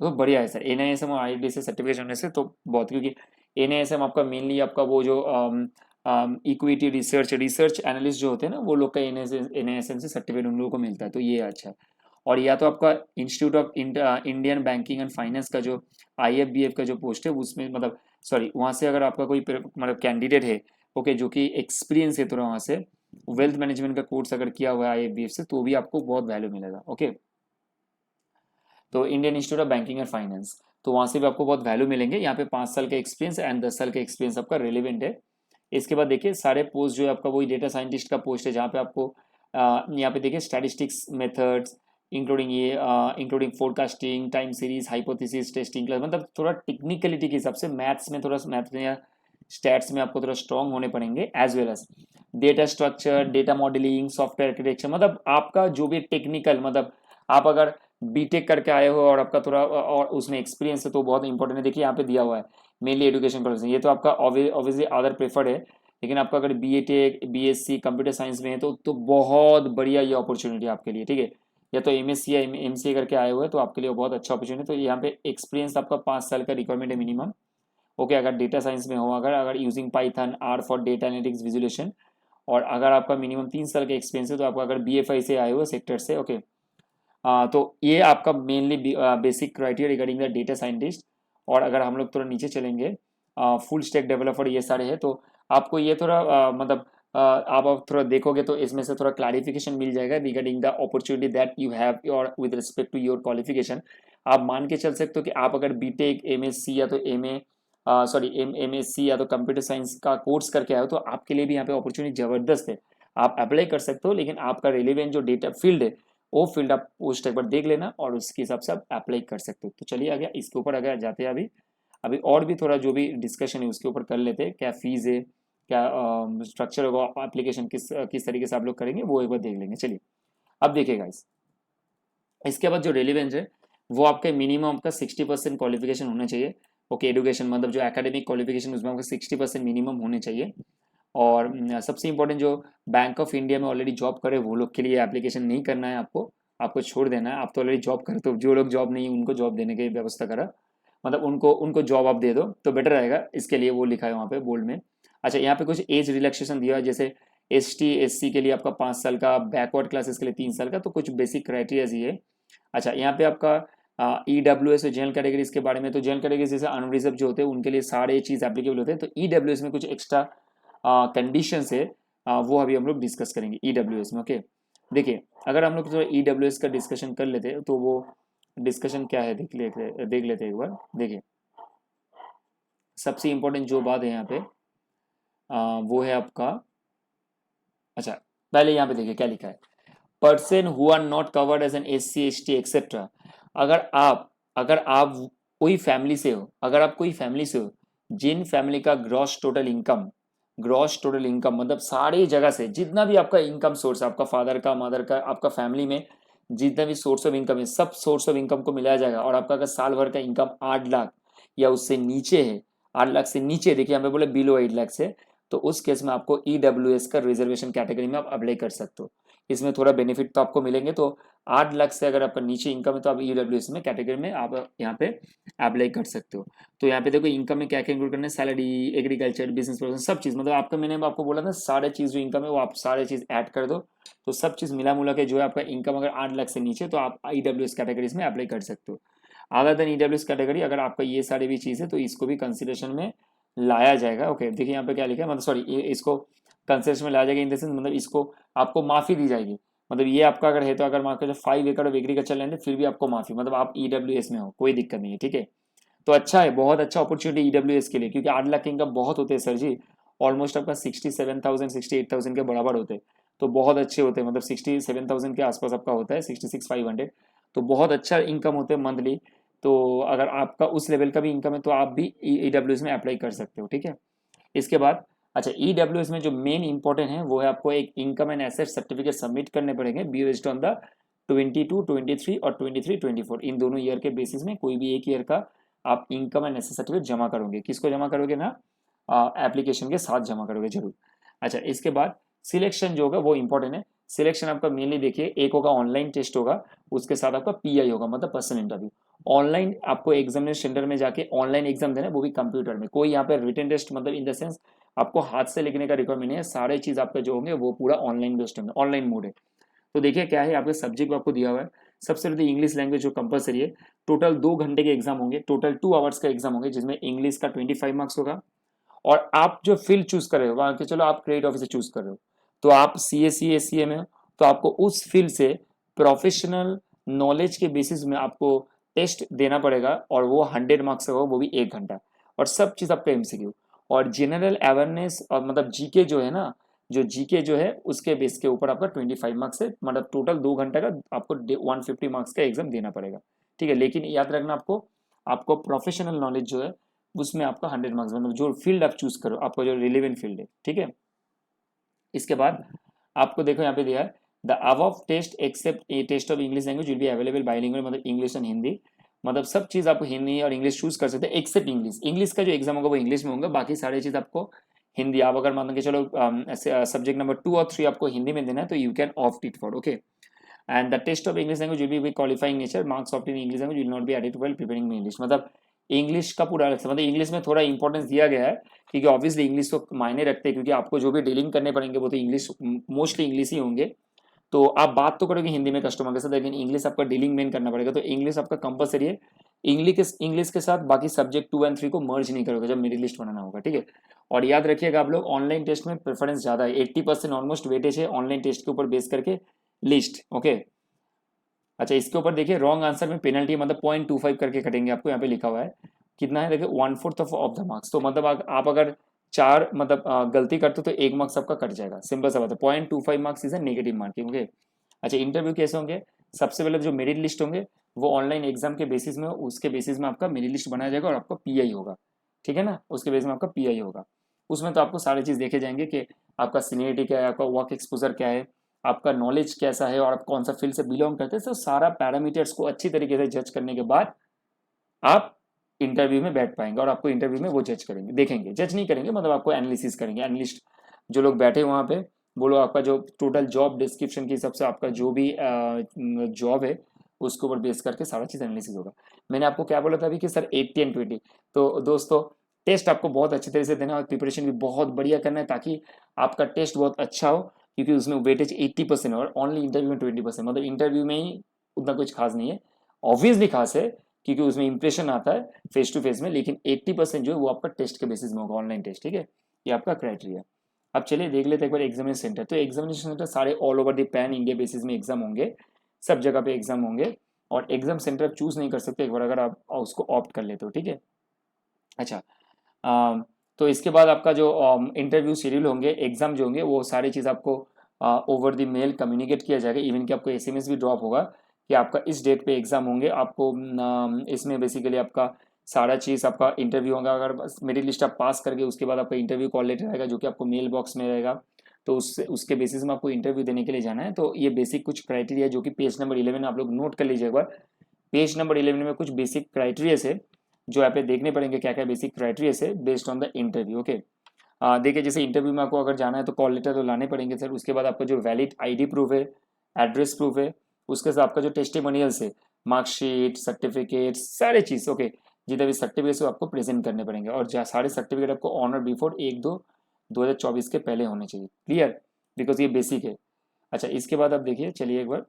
तो बढ़िया है सर, NISM और IRDA से सर्टिफिकेट होने से तो बहुत, क्योंकि NISM आपका मेनली आपका वो जो इक्विटी रिसर्च एनालिस्ट जो होते हैं ना, वो लोग का NISM से सर्टिफिकेट उन लोगों को मिलता है, तो ये अच्छा है। और या तो आपका institute of Indian banking and finance का जो IFBF का जो पोस्ट है उसमें, मतलब सॉरी, वहाँ से अगर आपका कोई मतलब कैंडिडेट है, ओके, जो कि एक्सपीरियंस है थोड़ा वहाँ से, वेल्थ मैनेजमेंट का कोर्स अगर किया हुआ है IFBF से, तो भी आपको बहुत वैल्यू मिलेगा। ओके, तो Indian institute of banking and finance, तो वहाँ से भी आपको बहुत वैल्यू मिलेंगे। यहाँ पे 5 साल का एक्सपीरियंस एंड 10 साल का एक्सपीरियंस आपका रिलेवेंट है। इसके बाद देखिए सारे पोस्ट जो है आपका वही डेटा साइंटिस्ट का पोस्ट है, जहाँ पे आपको यहाँ पे देखिए statistics methods including including forecasting, time series, hypothesis testing, मतलब थोड़ा टेक्निकलिटी के हिसाब से मैथ्स में थोड़ा मैथ्स में या स्टैट्स में आपको थोड़ा स्ट्रॉन्ग होने पड़ेंगे, as well as data structure, data modelling, software architecture, मतलब आपका जो भी टेक्निकल, मतलब आप अगर बीटेक करके आए हो और आपका थोड़ा और उसमें एक्सपीरियंस है तो बहुत इंपॉर्टेंट है। देखिए यहाँ पे दिया हुआ है मेनली एजुकेशन क्वालिफिकेशन, ये तो आपका ऑब्वियसली अदर प्रेफर्ड है, लेकिन आपका अगर BTech BSc कंप्यूटर साइंस में है तो बहुत बढ़िया ये अपॉर्चुनिटी आपके लिए, ठीक है। या तो MSc या MCA करके आए हुए तो आपके लिए बहुत अच्छा अपॉर्चुनिटी। तो यहाँ पे एक्सपीरियंस आपका 5 साल का रिक्वायरमेंट है मिनिमम, ओके, अगर डेटा साइंस में हो, अगर using Python R for data analytics visualisation, और अगर आपका मिनिमम 3 साल का एक्सपीरियंस है तो आपका अगर BFI से आए हुए सेक्टर से, ओके, तो ये आपका mainly basic criteria regarding the data scientist. और अगर हम लोग थोड़ा नीचे चलेंगे, फुल स्टैक डेवलपर ये सारे हैं, तो आपको ये थोड़ा मतलब आप थोड़ा देखोगे तो इसमें से थोड़ा क्लैरिफिकेशन मिल जाएगा regarding the opportunity that you have your with respect to your qualification. आप मान के चल सकते हो कि आप अगर BTech MSc या तो MSc या तो कंप्यूटर साइंस का कोर्स करके आए हो तो आपके लिए भी यहाँ पे अपॉर्चुनिटी ज़बरदस्त है, आप अप्लाई कर सकते हो। लेकिन आपका रिलेवेंट जो डेटा फील्ड है वो फील्ड आप पोस्ट एक बार देख लेना और उसके हिसाब से आप अप्लाई कर सकते हो। तो चलिए आ गया इसके ऊपर अगर जाते हैं अभी अभी और भी थोड़ा जो भी डिस्कशन है उसके ऊपर कर लेते हैं, क्या फीस है, क्या स्ट्रक्चर होगा, एप्लीकेशन किस किस तरीके से आप लोग करेंगे वो एक बार देख लेंगे। चलिए अब देखिएगा इसके बाद जो रेलिवेंस है वो आपके मिनिमम आपका 60% क्वालिफिकेशन होना चाहिए। ओके, एजुकेशन मतलब जो एकेडमिक क्वालिफिकेशन उसमें आपका 60% मिनिमम होने चाहिए। और सबसे इंपॉर्टेंट जो बैंक ऑफ इंडिया में ऑलरेडी जॉब करे वो लोग के लिए एप्लीकेशन नहीं करना है, आपको छोड़ देना है। आप तो ऑलरेडी जॉब करे, तो जो लोग जॉब नहीं उनको जॉब देने की व्यवस्था करा, मतलब उनको उनको जॉब आप दे दो तो बेटर रहेगा, इसके लिए वो लिखा है वहाँ पे बोल्ड में। अच्छा, यहाँ पे कुछ एज रिलैक्सेशन दिया है, जैसे ST SC के लिए आपका 5 साल का, बैकवर्ड क्लासेस के लिए 3 साल का, तो कुछ बेसिक क्राइटेरियाज ही है। अच्छा, यहाँ पे आपका EWS और जनरल कैटेगरीज के बारे में, तो जनरल कैटेगरीज जैसे अनरिजर्व जो होते हैं उनके लिए सारे चीज़ एप्लीकेबल होते हैं, तो EWS में कुछ एक्स्ट्रा कंडीशन है, वो अभी हम लोग डिस्कस करेंगे EWS में। ओके, देखिए अगर हम लोग थोड़ा EWS का डिस्कशन कर लेते हैं तो वो डिस्कशन क्या है देख लेते हैं एक बार। देखिए सबसे इम्पोर्टेंट जो बात है यहाँ पे वो है आपका, अच्छा पहले यहाँ पे देखिए क्या लिखा है, person who are not covered as an SC ST etcetera. अगर आप कोई फैमिली से हो, अगर आप कोई फैमिली से हो जिन फैमिली का ग्रॉस टोटल इनकम मतलब सारी जगह से जितना भी आपका इनकम सोर्स है, आपका फादर का, मदर का, आपका फैमिली में जितना भी सोर्स ऑफ इनकम है, सब सोर्स ऑफ इनकम को मिलाया जाएगा, और आपका अगर साल भर का इनकम 8 लाख या उससे नीचे है, 8 लाख से नीचे, देखिए यहाँ पे बोले बिलो 8 लाख से, तो उस केस में आपको EWS का रिजर्वेशन कैटेगरी में आप अप्लाई कर सकते हो। इसमें थोड़ा बेनिफिट तो आपको मिलेंगे। तो 8 लाख से अगर आपका नीचे इनकम है तो आप EWS में कैटेगरी में आप यहाँ पे अप्लाई कर सकते हो। तो यहाँ पे देखो इनकम में क्या क्या इंक्लूड करना है, सैलरी, एग्रीकल्चर, बिजनेस पर्सन, सब चीज़, मतलब आपका मैंने आपको बोला था सारे चीज़ जो इनकम है वो आप सारे चीज़ ऐड कर दो, तो सब चीज़ मिला मुला के जो है आपका इनकम अगर 8 लाख से नीचे तो आप EWS कैटेगरीज में अप्लाई कर सकते हो। अदर देन EWS कैटेगरी अगर आपका ये सारी भी चीज़ है तो इसको भी कंसिडरेशन में लाया जाएगा। ओके, देखिए यहाँ पे क्या लिखा है, मतलब सॉरी इसको कंसिडरेशन में लाया जाएगा इन द सेंस, मतलब इसको आपको माफ़ी दी जाएगी। मतलब ये आपका अगर है तो अगर मान के 5 एकड़ ऑफ एग्रीकल्चर लैंड है फिर भी आपको माफ़ी, मतलब आप EWS में हो, कोई दिक्कत नहीं है, ठीक है। तो अच्छा है, बहुत अच्छा अपॉर्चुनिटी EWS के लिए, क्योंकि 8 लाख के इनकम बहुत होते हैं सर जी, ऑलमोस्ट आपका 67,000 68,000 के बराबर होते हैं, तो बहुत अच्छे होते हैं, मतलब 67,000 के आसपास आपका होता है, 66,500, तो बहुत अच्छा इनकम होते हैं मंथली। तो अगर आपका उस लेवल का भी इनकम है तो आप भी EWS में अप्लाई कर सकते हो, ठीक है। इसके बाद अच्छा, EWS में जो मेन इंपॉर्टेंट है वो है आपको एक income and asset certificate submit करने पड़ेंगे बेस्ड ऑन द 22, 23 और 23, 24, इन दोनों ईयर के बेसिस में कोई भी एक ईयर का आप इनकम एंड एसेट सर्टिफिकेट जमा करोगे। किसको जमा करोगे ना, एप्लीकेशन के साथ जमा करोगे जरूर। अच्छा, इसके बाद सिलेक्शन जो होगा वो इंपॉर्टेंट है। सिलेक्शन आपका मेनली देखिए, एक होगा ऑनलाइन टेस्ट होगा, उसके साथ आपका PI होगा, मतलब पर्सनल इंटरव्यू। ऑनलाइन आपको एग्जामिनेशन सेंटर में जाके ऑनलाइन एग्जाम देना है, वो भी कंप्यूटर में, कोई यहाँ पे रिटन टेस्ट मतलब इन द सेंस आपको हाथ से लिखने का रिक्वायरमेंट नहीं है, सारे चीज़ आपका जो होंगे वो पूरा ऑनलाइन बेस्ड होंगे, ऑनलाइन मोड है। तो देखिए क्या है, आपके सब्जेक्ट आपको दिया हुआ है, सबसे पहले इंग्लिश लैंग्वेज जो कंपलसरी है, टोटल 2 घंटे के एग्जाम होंगे, टोटल 2 आवर्स का एग्जाम होंगे, जिसमें इंग्लिश का 25 मार्क्स होगा। और आप जो फील्ड चूज कर रहे हो, मान के चलो आप क्रेडिट ऑफिसर चूज कर रहे हो, तो आप CSC SCA में हो, तो आपको उस फील्ड से प्रोफेशनल नॉलेज के बेसिस में आपको टेस्ट देना पड़ेगा, और वो 100 मार्क्स का होगा, वो भी 1 घंटा, और सब चीज़ आपका MCQ। और जनरल अवेयरनेस और मतलब GK जो है ना, जो GK जो है उसके बेस के ऊपर आपका 25 मार्क्स है, मतलब टोटल 2 घंटे का आपको 150 मार्क्स का एग्जाम देना पड़ेगा, ठीक है। लेकिन याद रखना आपको, आपको प्रोफेशनल नॉलेज जो है उसमें आपका 100 मार्क्स, मतलब जो फील्ड आप चूज करो, आपका जो रिलेवेंट फील्ड है, ठीक है। इसके बाद आपको देखो यहाँ पे दिया है, the above test except a test of English language will be available bilingual, मतलब इंग्लिश एंड हिंदी, मतलब सब चीज़ आप हिंदी और इंग्लिश चूज कर सकते हैं एक्सेप्ट इंग्लिश। इंग्लिश का जो एग्जाम होगा वो इंग्लिश में होगा, बाकी सारी चीज़ आपको हिंदी। आप अगर मान के चलो सब्जेक्ट नंबर 2 और 3 आपको हिंदी में देना है तो you can opt it for, okay. And the test of English language will be qualifying nature, marks opt in English language will not be added while preparing English, मतलब इंग्लिश का पूरा अलग से, मतलब इंग्लिश में थोड़ा इंपॉर्टेंस दिया गया है, क्योंकि ऑब्वियसली इंग्लिश तो मायने रखते हैं, क्योंकि आपको जो भी डीलिंग करने पड़ेंगे वो तो इंग्लिश, मोस्टली इंग्लिश ही होंगे। तो आप बात तो करोगे हिंदी में कस्टमर के साथ, लेकिन इंग्लिश आपका डीलिंग मेन करना पड़ेगा, तो इंग्लिश आपका कंपलसरी है। इंग्लिश के साथ बाकी सब्जेक्ट 2 और 3 को मर्ज नहीं करोगे जब मेरी लिस्ट बनाना होगा, ठीक है। और याद रखिएगा आप लोग, ऑनलाइन टेस्ट में प्रेफरेंस ज़्यादा है, 80% ऑलमोस्ट वेटेज है ऑनलाइन टेस्ट के ऊपर बेस करके लिस्ट, ओके। अच्छा, इसके ऊपर देखिए रॉन्ग आंसर में पेनल्टी, मतलब 0.25 करके कटेंगे आपको, यहाँ पे लिखा हुआ है कितना है, देखिए 1/4 ऑफ द मार्क्स, तो मतलब आप अगर 4 मतलब गलती करते हो तो 1 मार्क्स आपका कट जाएगा, सिंपल सा बात है, 0.25 marks is a negative marking, okay. अच्छा, इंटरव्यू कैसे होंगे, सबसे पहले जो मेरिट लिस्ट होंगे वो ऑनलाइन एग्जाम के बेसिस में, उसके बेसिस में आपका मेरिट लिस्ट बनाया जाएगा और आपका PI होगा, ठीक है ना, उसके बेसिस में आपका PI होगा। उसमें तो आपको सारी चीज़ देखे जाएंगे कि आपका सीनियरिटी क्या है, आपका वर्क एक्सपोजर क्या है, आपका नॉलेज कैसा है, और आप कौन सा फील्ड से बिलोंग करते हैं, तो सारा पैरामीटर्स को अच्छी तरीके से जज करने के बाद आप इंटरव्यू में बैठ पाएंगे, और आपको इंटरव्यू में वो जज करेंगे, देखेंगे, जज नहीं करेंगे, मतलब आपको एनालिसिस करेंगे, एनालिस्ट जो लोग बैठे वहाँ पे, वो लोग आपका जो टोटल जॉब डिस्क्रिप्शन के हिसाब से आपका जो भी जॉब है उसके ऊपर बेस करके सारा चीज़ एनालिसिस होगा। मैंने आपको क्या बोला था अभी कि सर 80 और 20, तो दोस्तों टेस्ट आपको बहुत अच्छी तरह से देना है और प्रिपरेशन भी बहुत बढ़िया करना है ताकि आपका टेस्ट बहुत अच्छा हो, क्योंकि उसमें वेटेज 80% है और ओनली इंटरव्यू में 20%, मतलब इंटरव्यू में ही उतना कुछ खास नहीं है। ऑब्वियसली खास है क्योंकि उसमें इंप्रेशन आता है फेस टू फेस में, लेकिन 80% जो है वो आपका टेस्ट के बेसिस में होगा, ऑनलाइन टेस्ट, ठीक है। ये आपका क्राइटेरिया। अब चलिए देख लेते हैं एक बार एग्जामिनेशन सेंटर। तो एग्जामिनेशन सेंटर सारे all over the pan India basis में एग्जाम होंगे, सब जगह पे एग्जाम होंगे, और एग्जाम सेंटर आप चूज नहीं कर सकते एक बार अगर आप उसको ऑप्ट कर लेते हो, ठीक है। अच्छा, तो इसके बाद आपका जो इंटरव्यू शेड्यूल होंगे, एग्जाम जो होंगे, वो सारी चीज़ आपको ओवर द मेल कम्युनिकेट किया जाएगा। इवन कि आपको एसएमएस भी ड्रॉप होगा कि आपका इस डेट पे एग्जाम होंगे। आपको इसमें बेसिकली आपका सारा चीज़ आपका इंटरव्यू होगा। अगर मेरिट लिस्ट आप पास करके उसके बाद आपका इंटरव्यू कॉल लेटर रहेगा जो कि आपको मेल बॉक्स में रहेगा, तो उसके बेसिस में आपको इंटरव्यू देने के लिए जाना है। तो ये बेसिक कुछ क्राइटेरिया जो कि पेज नंबर 11 आप लोग नोट कर लीजिए एक बार। पेज नंबर 11 में कुछ बेसिक क्राइटेरिया है जो यहाँ पे देखने पड़ेंगे, क्या क्या बेसिक क्राइटेरिया है based on the interview, okay. देखिए जैसे इंटरव्यू में आपको अगर जाना है तो कॉल लेटर तो लाने पड़ेंगे सर। उसके बाद आपका जो वैलिड आईडी प्रूफ है, एड्रेस प्रूफ है, उसके साथ आपका जो टेस्टिमोनियल्स है, मार्कशीट, सर्टिफिकेट, सारे चीज़, ओके। जितने भी सर्टिफिकेट्स आपको प्रेजेंट करने पड़ेंगे और सारे सर्टिफिकेट आपको ऑनर बिफोर 1/2/2024 के पहले होने चाहिए, क्लियर, बिकॉज ये बेसिक है। अच्छा, इसके बाद आप देखिए, चलिए एक बार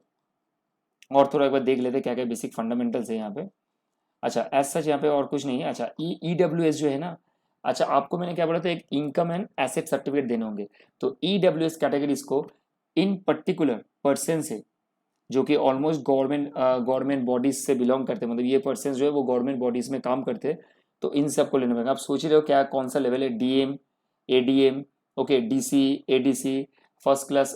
और थोड़ा एक बार देख लेते हैं क्या क्या बेसिक फंडामेंटल्स है यहाँ पे। अच्छा, एज सच यहाँ पे और कुछ नहीं है। अच्छा, ईडब्ल्यूएस जो है ना, अच्छा आपको मैंने क्या बोला था, एक इनकम एंड एसेट सर्टिफिकेट देने होंगे। तो ईडब्ल्यूएस कैटेगरीज को इन पर्टिकुलर पर्सन से जो कि ऑलमोस्ट गवर्नमेंट बॉडीज से बिलोंग करते हैं, मतलब ये पर्सन जो है वो गवर्नमेंट बॉडीज में काम करते हैं, तो इन सबको लेना पड़ेगा। आप सोच रहे हो क्या कौन सा लेवल है, DM, ADM, okay, DC, ADC, first class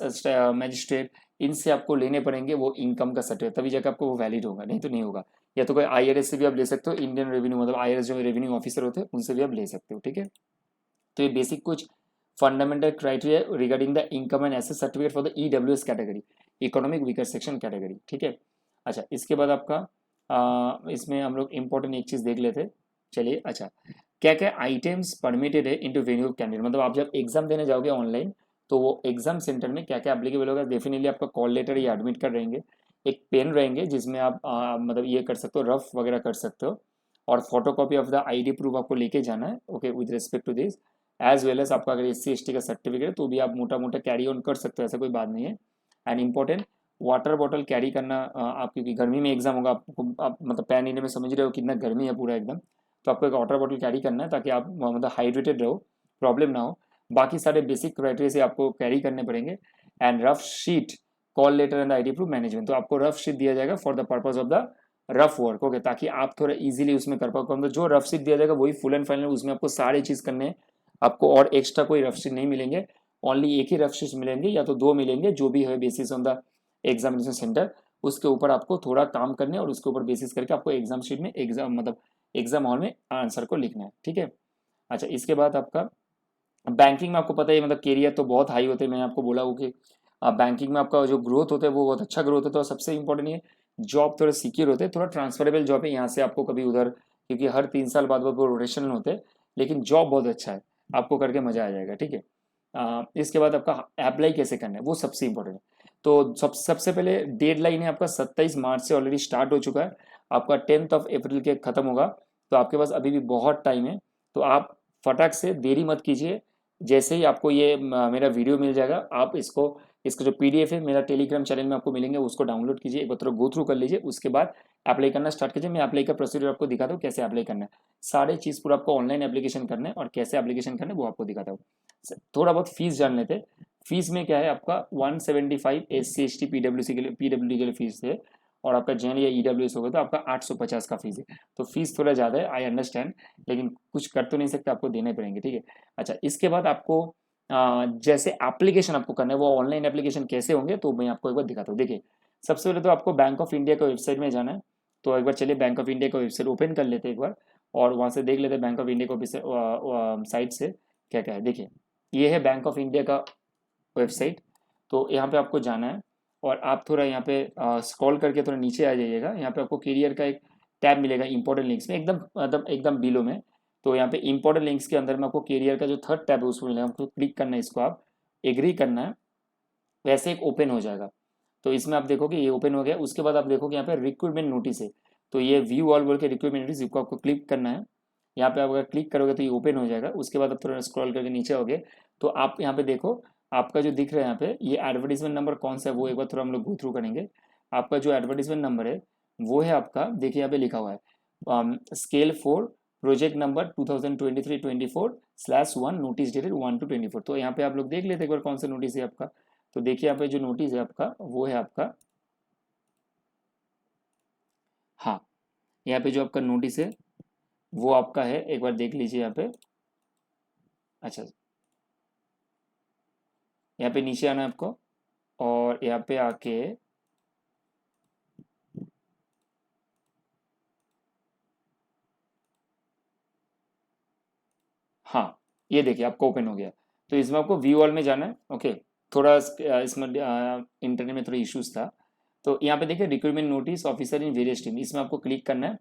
magistrate, इनसे आपको लेने पड़ेंगे वो इनकम का सर्टिफिकेट, तभी जाकर आपको वो वैलिड होगा, नहीं तो नहीं होगा। या तो कोई आईआरएस से भी आप ले सकते हो, इंडियन रेवेन्यू, मतलब आईआरएस जो रेवेन्यू ऑफिसर होते हैं उनसे भी आप ले सकते हो, ठीक है। तो ये बेसिक कुछ fundamental criteria regarding the income and asset certificate for the EWS category, economic weaker section category, ठीक है। अच्छा, इसके बाद आपका इसमें हम लोग इंपॉर्टेंट एक चीज़ देख लेते, चलिए। अच्छा, क्या क्या आइटम्स परमिटेड है इनटू वेन्यू ऑफ कैंडिडेट, मतलब आप जब एग्जाम देने जाओगे ऑनलाइन तो वो एग्जाम सेंटर में क्या क्या अप्लीकेबल होगा। डेफिनेटली आपका कॉल लेटर या एडमिट कार्ड रहेंगे, एक पेन रहेंगे जिसमें आप मतलब ये कर सकते हो, रफ वगैरह कर सकते हो, और photo copy of the ID proof आपको लेके जाना है, okay, with respect to this. As well as आपका अगर SC ST का सर्टिफिकेट है तो भी आप मोटा मोटा कैरी ऑन कर सकते हो, ऐसा कोई बात नहीं है। And important, water bottle carry करना, आप क्योंकि गर्मी में एग्जाम होगा, आपको आप मतलब पैन इंडिया में समझ रहे हो कितना गर्मी है पूरा एकदम, तो आपको एक वाटर बॉटल कैरी करना है ताकि आप मतलब हाइड्रेटेड रहो, प्रॉब्लम ना हो। बाकी सारे बेसिक क्राइटेरिया से आपको कैरी करने पड़ेंगे। And rough sheet, call letter and ID proof management, तो आपको रफ शीट दिया जाएगा for the purpose of the rough work, okay, ताकि आप थोड़ा इजीली उसमें कर पाओ। मतलब जो रफ शीट दिया जाएगा वही फुल एंड फाइनल, उसमें आपको सारी चीज़ करने हैं, आपको और एक्स्ट्रा कोई रफ शीट नहीं मिलेंगे। ओनली एक ही रफ शीट मिलेंगे या तो दो मिलेंगे, जो भी है basis on the examination centre, उसके ऊपर आपको थोड़ा काम करने और उसके ऊपर बेसिस करके आपको एग्जाम शीट में एग्जाम मतलब एग्जाम हॉल में आंसर को लिखना है, ठीक है। अच्छा, इसके बाद आपका बैंकिंग में आपको पता है मतलब कैरियर तो बहुत हाई होते हैं, मैंने आपको बोला हूँ कि बैंकिंग में आपका जो ग्रोथ होता है वो बहुत अच्छा ग्रोथ होता है, और सबसे इंपॉर्टेंट ये जॉब थोड़ा सिक्योर होते हैं, थोड़ा ट्रांसफरेबल जॉब है, यहाँ से आपको कभी उधर, क्योंकि हर 3 साल बाद वो रोटेशनल होते हैं, लेकिन जॉब बहुत अच्छा है, आपको करके मजा आ जाएगा, ठीक है। इसके बाद आपका अप्लाई कैसे करना है वो सबसे इंपॉर्टेंट है। तो सबसे पहले डेडलाइन है आपका 27 मार्च से ऑलरेडी स्टार्ट हो चुका है, आपका 10 अप्रैल के खत्म होगा, तो आपके पास अभी भी बहुत टाइम है। तो आप फटाक से देरी मत कीजिए, जैसे ही आपको ये मेरा वीडियो मिल जाएगा, आप इसका जो PDF है मेरा टेलीग्राम चैनल में आपको मिलेंगे, उसको डाउनलोड कीजिए, एक बार थोड़ा गो थ्रू कर लीजिए, उसके बाद अप्लाई करना स्टार्ट कीजिए। मैं अप्लाई का प्रोसीजर आपको दिखाता हूँ कैसे अप्लाई करना है, सारे चीज़ पूरा आपको ऑनलाइन एप्लीकेशन करना है और कैसे एप्लीकेशन करना है वो आपको दिखाता हूँ। थोड़ा बहुत फीस जान लेते हैं। फीस में क्या है, आपका 175 SC ST PWD के लिए फीस है, और आपका जनरल या EWS होगा तो आपका 850 का फीस है। तो फीस थोड़ा ज़्यादा है, आई अंडरस्टैंड, लेकिन कुछ कर तो नहीं सकते, आपको देने पड़ेंगे, ठीक है। अच्छा, इसके बाद आपको जैसे एप्लीकेशन आपको करना है, वो ऑनलाइन एप्लीकेशन कैसे होंगे तो मैं आपको एक बार दिखाता हूँ। देखिए, सबसे पहले तो आपको बैंक ऑफ इंडिया का वेबसाइट में जाना है, तो एक बार चलिए बैंक ऑफ इंडिया का वेबसाइट ओपन कर लेते हैं एक बार, और वहाँ से देख लेते हैं बैंक ऑफ इंडिया को साइट से क्या क्या है। देखिए, ये है बैंक ऑफ इंडिया का वेबसाइट, तो यहाँ पे आपको जाना है, और आप थोड़ा यहाँ पे स्क्रॉल करके थोड़ा नीचे आ जाइएगा, यहाँ पे आपको करियर का एक टैब मिलेगा इंपॉर्टेंट लिंक्स में, एकदम मतलब एकदम बिलो में। तो यहाँ पे इंपॉर्टेंट लिंक्स के अंदर में आपको करियर का जो थर्ड टैब है उसको मिलेगा, आपको क्लिक करना है, इसको आप एग्री करना है, वैसे एक ओपन हो जाएगा। तो इसमें आप देखोगे ये ओपन हो गया, उसके बाद आप देखोगे यहाँ पे रिक्रूटमेंट नोटिस है, तो ये व्यू ऑल बोल के रिक्रूटमेंट नोटिस, इसको आपको क्लिक करना है। यहाँ पे आप अगर क्लिक करोगे तो ये ओपन हो जाएगा। उसके बाद आप थोड़ा स्क्रॉल करके नीचे आओगे तो आप यहाँ पे देखो, आपका जो दिख रहा है यहाँ पे ये एडवर्टीजमेंट नंबर कौन सा है वो एक बार थोड़ा हम लोग गो थ्रू करेंगे। आपका जो एडवर्टीजमेंट नंबर है वो है आपका, देखिए यहाँ पे लिखा हुआ है scale 4 project number 2023-24/1 notice dated 1/24। तो यहाँ पे आप लोग देख लेते एक बार कौन सा नोटिस है आपका। तो देखिए यहाँ पे जो नोटिस है आपका वो है आपका, हाँ यहाँ पे जो आपका नोटिस है वो आपका है, एक बार देख लीजिए यहाँ पे। अच्छा, यहाँ पे नीचे आना है आपको और यहाँ पे आके हाँ ये देखिए आपको ओपन हो गया। तो इसमें आपको व्यू ऑल में जाना है। ओके, थोड़ा इसमें इंटरनेट में थोड़ा इश्यूज था। तो यहाँ पे देखिए recruitment notice officer in various team, इसमें आपको क्लिक करना है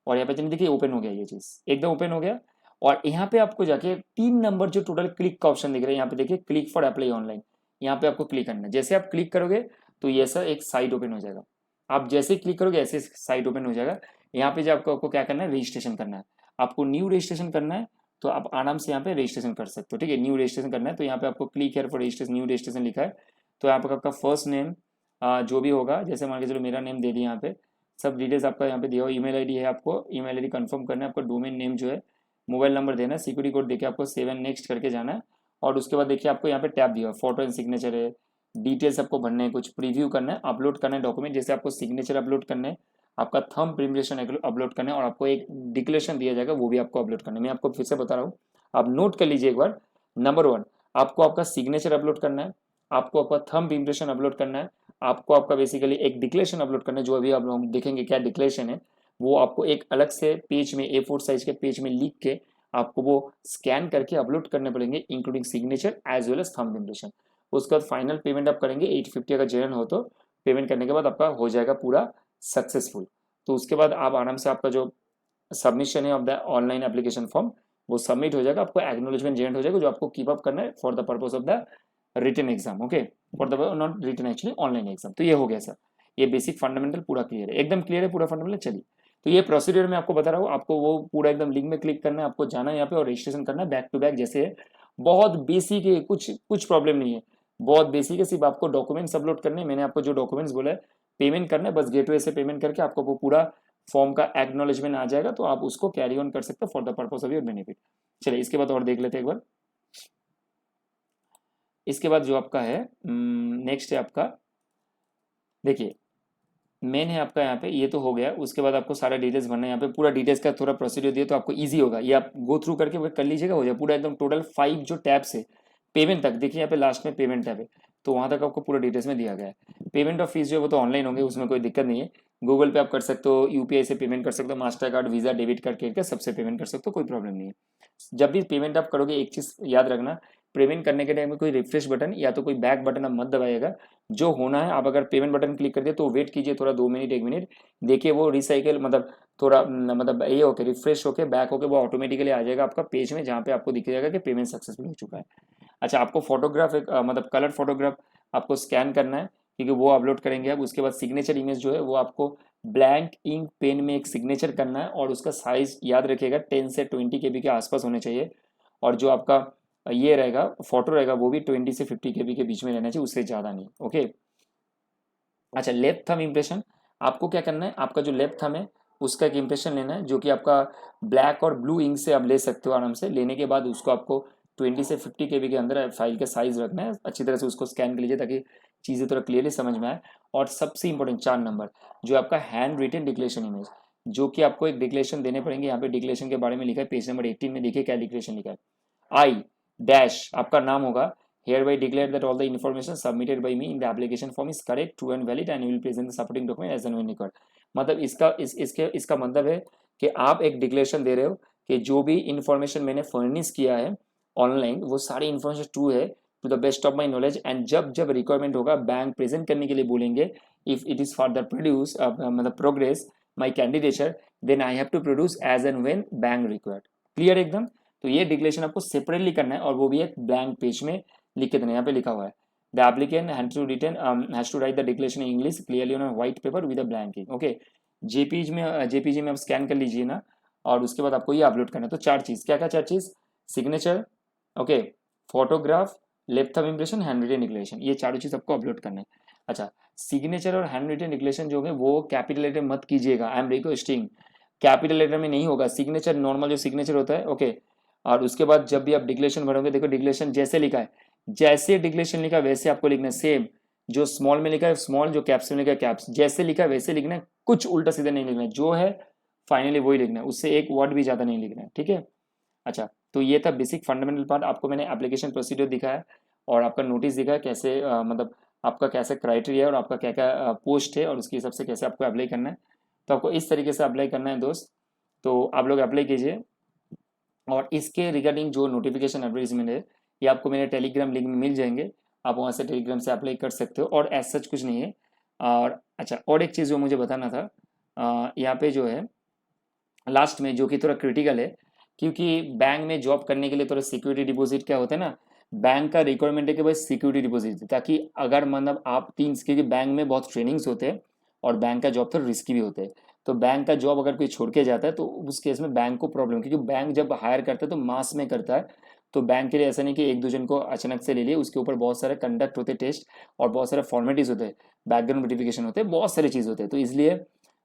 और यहाँ पे चलिए देखिए ओपन हो गया, ये चीज़ एकदम ओपन हो गया। और यहाँ पे आपको जाके 3 नंबर जो टोटल क्लिक का ऑप्शन दिख रहा है, यहाँ पे देखिए क्लिक फॉर अप्लाई ऑनलाइन, यहाँ पे आपको क्लिक करना है। जैसे आप क्लिक करोगे तो ये ऐसा एक साइट ओपन हो जाएगा। आप जैसे ही क्लिक करोगे ऐसे साइट ओपन हो जाएगा। यहाँ पे जो आपको क्या करना है, रजिस्ट्रेशन करना है। आपको न्यू रजिस्ट्रेशन करना है तो आप आराम से यहाँ पे रजिस्ट्रेशन कर सकते हो। ठीक है, न्यू रजिस्ट्रेशन करना है तो यहाँ पे आपको click here for registration, new registration लिखा है। तो यहाँ पे आपका फर्स्ट नेम जो भी होगा, जैसे मान के चलो मेरा नेम दे दिया, यहाँ पे सब डिटेल्स आपका यहाँ पे दिया हो। ईमेल आईडी है, आपको ईमेल आईडी कंफर्म करना है। आपका डोमेन नेम जो है, मोबाइल नंबर देना है, सिक्योरिटी कोड देके आपको 7 नेक्स्ट करके जाना है। और उसके बाद देखिए आपको यहाँ पे टैब दिया है, फोटो एंड सिग्नेचर है, डिटेल्स आपको भरने हैं, कुछ प्रीव्यू करना है, अपलोड करना है डॉक्यूमेंट, जैसे आपको सिग्नेचर अपलोड करना है, आपका थंब इम्प्रेशन अपलोड करना है और आपको एक डिक्लेरेशन दिया जाएगा वो भी आपको अपलोड करना है। मैं आपको फिर से बता रहा हूँ, आप नोट कर लीजिए एक बार। नंबर 1, आपको आपका सिग्नेचर अपलोड करना है, आपको आपका थंब इम्प्रेशन अपलोड करना है, आपको आपका बेसिकली एक डिक्लेरेशन अपलोड करना है, जो अभी आप लोग देखेंगे क्या डिक्लेरेशन है, वो आपको एक अलग से पेज में A4 साइज के पेज में लिख के आपको वो स्कैन करके अपलोड करने पड़ेंगे, including signature as well as thumb impression. उसके बाद फाइनल पेमेंट आप करेंगे 850 अगर जेन्युइन हो तो। पेमेंट करने के बाद आपका हो जाएगा पूरा सक्सेसफुल। तो उसके बाद आप आराम से आपका जो सबमिशन है of the online application form वो सबमिट हो जाएगा, आपको एक्नोलेजमेंट जनरेट हो जाएगा जो आपको कीप अप करना है for the purpose of the written exam. Okay, for the not written actually online exam. तो ये हो गया सर, ये बेसिक फंडामेंटल पूरा क्लियर है, एकदम क्लियर है पूरा फंडामेंटल। चलिए, तो ये प्रोसीड्यूर मैं आपको बता रहा हूँ, आपको वो पूरा एकदम लिंक में क्लिक करना है, आपको जाना है यहाँ पे और रजिस्ट्रेशन करना है बैक टू बैक जैसे है। बहुत बेसिक है, कुछ कुछ प्रॉब्लम नहीं है, बहुत बेसिक है। सिर्फ आपको डॉक्यूमेंट्स अपलोड करने हैं, मैंने आपको जो डॉक्यूमेंट्स बोला है, पेमेंट करना है बस, गेटवे से पेमेंट करके आपको वो पूरा फॉर्म का एक्नोलेजमेंट आ जाएगा, तो आप उसको कैरी ऑन कर सकते हो for the purpose of your benefit. चलिए इसके बाद और देख लेते हैं एक बार। इसके बाद जो आपका है नेक्स्ट है आपका, देखिए मेन है आपका यहाँ पे, ये तो हो गया। उसके बाद आपको सारा डिटेल्स भरना है, यहाँ पे पूरा डिटेल्स का थोड़ा प्रोसीड्यूर दिया तो आपको इजी होगा, ये आप गो थ्रू करके वो कर लीजिएगा, हो जाए पूरा एकदम। टोटल 5 जो टैब्स है पेमेंट तक, देखिए यहाँ पे लास्ट में पेमेंट टैब है, तो वहाँ तक आपको पूरा डिटेल्स में दिया गया है। पेमेंट ऑफ फीस जो है वो तो ऑनलाइन होंगे, उसमें कोई दिक्कत नहीं है। गूगल पे आप कर सकते हो, यूपीआई से पेमेंट कर सकते हो, master card, visa, debit card, credit card सबसे पेमेंट कर सकते हो, कोई प्रॉब्लम नहीं है। जब भी पेमेंट आप करोगे एक चीज़ याद रखना, पेमेंट करने के टाइम में कोई रिफ्रेश बटन या तो कोई बैक बटन आप मत दबाइएगा। जो होना है, आप अगर पेमेंट बटन क्लिक कर दिए तो वेट कीजिए थोड़ा 2 मिनट 1 मिनट, देखिए वो रिसाइकल मतलब थोड़ा मतलब ये होके रिफ्रेश होके बैक होके वो ऑटोमेटिकली आ जाएगा आपका पेज में, जहाँ पे आपको दिख जाएगा कि पेमेंट सक्सेसफुल हो चुका है। अच्छा, आपको फोटोग्राफ एक मतलब कलर फोटोग्राफ आपको स्कैन करना है, क्योंकि वो अपलोड करेंगे आप। उसके बाद सिग्नेचर इमेज जो है वो आपको ब्लैंक इंक पेन में एक सिग्नेचर करना है और उसका साइज याद रखिएगा 10 से 20 KB के आसपास होने चाहिए। और जो आपका ये रहेगा फोटो रहेगा वो भी 20 से 50 KB के बीच में रहना चाहिए, उससे ज़्यादा नहीं। ओके, अच्छा लेफ्ट थंब इम्प्रेशन, आपको क्या करना है, आपका जो लेफ्ट थंब है उसका एक इम्प्रेशन लेना है, जो कि आपका ब्लैक और ब्लू इंक से आप ले सकते हो आराम से। लेने के बाद उसको आपको 20 से 50 KB के अंदर फाइल का साइज रखना है, अच्छी तरह से उसको स्कैन कर लीजिए ताकि चीज़ें थोड़ा क्लियरली समझ में आए। और सबसे इंपॉर्टेंट 4 नंबर जो आपका हैंड रिटन डिक्लेरेशन इमेज, जो कि आपको एक डिक्लेरेशन देने पड़ेंगे। यहाँ पे डिक्लेरेशन के बारे में लिखा है पेज नंबर 18 में, देखिए क्या डिक्लेरेशन लिखा है। आई डैश आपका नाम होगा, hereby declare that all the information submitted by me in the application form is correct, true and valid and you will present the supporting document as and when required। मतलब इसका मतलब है कि आप एक डिक्लेरेशन दे रहे हो कि जो भी इंफॉर्मेशन मैंने फर्निश किया है ऑनलाइन वो सारी इंफॉर्मेशन ट्रू है to the best of my knowledge. And जब जब रिक्वायरमेंट होगा बैंक प्रेजेंट करने के लिए बोलेंगे, if it is for the produce मतलब progress my candidature, then I have to produce as and when bank required. Clear एकदम। तो ये डिक्लेरेशन आपको सेपरेटली करना है और वो भी एक ब्लैंक पेज में लिख के देना। यहाँ पे लिखा हुआ है the applicant has to write the declaration in English clearly on white paper with a blank ink. Okay, JPG में आप स्कैन कर लीजिए ना, और उसके बाद आपको ये अपलोड करना है। तो 4 चीज़, क्या क्या 4 चीज़? Signature, okay, photograph, left thumb impression, handwritten declaration, ये चारों चीज़ आपको अपलोड करना है। अच्छा, सिग्नेचर और हैंड रिटन डिक्लेरेशन जो है वो कैपिटल लेटर मत कीजिएगा, I am requesting, capital letter में नहीं होगा। सिग्नेचर नॉर्मल जो सिग्नेचर होता है, ओके। और उसके बाद जब भी आप डिक्लेरेशन भरोगे, देखो डिक्लेरेशन जैसे लिखा है, जैसे डिक्लेरेशन लिखा है वैसे आपको लिखना है, सेम। जो स्मॉल में लिखा है स्मॉल, जो कैप्स में लिखा है कैप्स, जैसे लिखा है वैसे लिखना है, कुछ उल्टा सीधा नहीं लिखना है, जो है फाइनली वही लिखना है, उससे एक वर्ड भी ज़्यादा नहीं लिखना है, ठीक है। अच्छा, तो ये था बेसिक फंडामेंटल पार्ट, आपको मैंने एप्लीकेशन प्रोसीड्यूर दिखाया और आपका नोटिस दिखाया कैसे मतलब आपका कैसे क्राइटेरिया और आपका क्या क्या पोस्ट है और उसके हिसाब से कैसे आपको अप्लाई करना है। तो आपको इस तरीके से अप्लाई करना है दोस्त, तो आप लोग अप्लाई कीजिए। और इसके रिगार्डिंग जो नोटिफिकेशन एडवर्टीजमेंट है, ये आपको मेरे टेलीग्राम लिंक में मिल जाएंगे, आप वहाँ से टेलीग्राम से अप्लाई कर सकते हो, और एज सच कुछ नहीं है। और अच्छा, और एक चीज़ जो मुझे बताना था, यहाँ पे जो है लास्ट में, जो कि थोड़ा क्रिटिकल है, क्योंकि बैंक में जॉब करने के लिए थोड़ा सिक्योरिटी डिपॉजिट क्या होता है ना, बैंक का रिक्वायरमेंट है कि भाई सिक्योरिटी डिपॉजिट, ताकि अगर मतलब आप तीन, क्योंकि बैंक में बहुत ट्रेनिंग्स होते हैं और बैंक का जॉब थोड़ा रिस्की भी होते हैं, तो बैंक का जॉब अगर कोई छोड़ के जाता है तो उस केस में बैंक को प्रॉब्लम, क्योंकि बैंक जब हायर करता है तो मास में करता है। तो बैंक के लिए ऐसा नहीं कि एक दो जन को अचानक से ले लिए, उसके ऊपर बहुत सारे कंडक्ट होते हैं टेस्ट, और बहुत सारे फॉर्मेलिटीज होते हैं, बैकग्राउंड वेरिफिकेशन होते हैं, बहुत सारी चीज़ होते हैं। तो इसलिए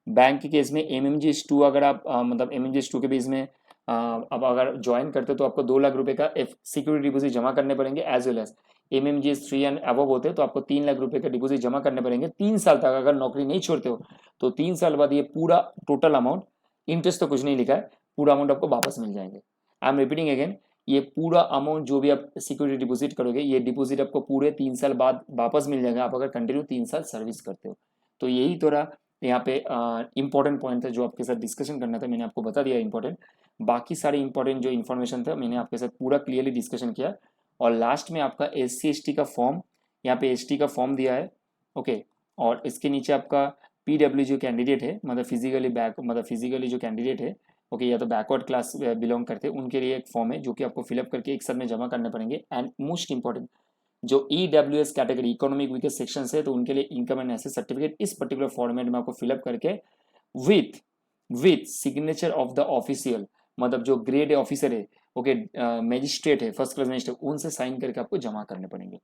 बैंक के केस में MMGS2, अगर आप मतलब MMGS2 के बेस में अब अगर ज्वाइन करते हो तो आपको 2 लाख रुपए का सिक्योरिटी डिपॉजिट जमा करने पड़ेंगे, as well as MMGS3 and above होते हैं तो आपको 3 लाख रुपए का डिपॉजिट जमा करने पड़ेंगे 3 साल तक, अगर नौकरी नहीं छोड़ते हो तो 3 साल बाद ये पूरा टोटल अमाउंट, इंटरेस्ट तो कुछ नहीं लिखा है, पूरा अमाउंट आपको वापस मिल जाएंगे। आई एम रिपीटिंग अगेन, ये पूरा अमाउंट जो भी आप सिक्योरिटी डिपॉजिट करोगे, ये डिपॉजिट आपको पूरे 3 साल बाद वापस मिल जाएगा, आप अगर कंटिन्यू 3 साल सर्विस करते हो। तो यही थोड़ा यहाँ पे इंपॉर्टेंट पॉइंट था जो आपके साथ डिस्कशन करना था, मैंने आपको बता दिया इंपॉर्टेंट। बाकी सारे इंपॉर्टेंट जो इन्फॉर्मेशन था मैंने आपके साथ पूरा क्लियरली डिस्कशन किया। और लास्ट में आपका SC ST का फॉर्म, यहाँ पे ST का फॉर्म दिया है, ओके। और इसके नीचे आपका PW जो कैंडिडेट है, मतलब फिजिकली जो कैंडिडेट है, ओके, या तो बैकवर्ड क्लास बिलोंग करते हैं, उनके लिए एक फॉर्म है जो कि आपको फिलअप करके एक साथ में जमा करने पड़ेंगे। एंड मोस्ट इंपॉर्टेंट, जो EWS category, economic weaker section है, तो उनके लिए इनकम एंड एसेट सर्टिफिकेट इस पर्टिकुलर फॉर्मेट में आपको फिलअप करके with with signature of the official, मतलब जो ग्रेड ऑफिसर है, ओके, मजिस्ट्रेट है, फर्स्ट क्लास मजिस्ट्रेट, उनसे साइन करके आपको जमा करने पड़ेंगे।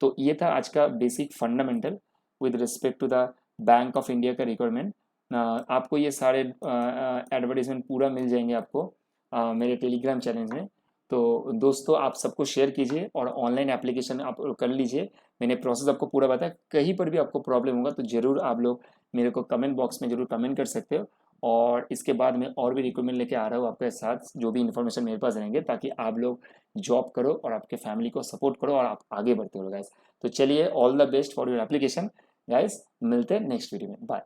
तो ये था आज का basic fundamental with respect to the Bank of India का रिक्वायरमेंट। आपको ये सारे एडवर्टीजमेंट पूरा मिल जाएंगे आपको मेरे टेलीग्राम चैनल में। तो दोस्तों आप सबको शेयर कीजिए और ऑनलाइन एप्लीकेशन आप कर लीजिए। मैंने प्रोसेस आपको पूरा बताया, कहीं पर भी आपको प्रॉब्लम होगा तो ज़रूर आप लोग मेरे को कमेंट बॉक्स में ज़रूर कमेंट कर सकते हो। और इसके बाद मैं और भी रिक्वायरमेंट लेके आ रहा हूँ आपके साथ, जो भी इन्फॉर्मेशन मेरे पास रहेंगे, ताकि आप लोग जॉब करो और आपके फैमिली को सपोर्ट करो और आप आगे बढ़ते हो गाइस। तो चलिए, all the best for your application guys, मिलते हैं नेक्स्ट वीडियो में, बाय।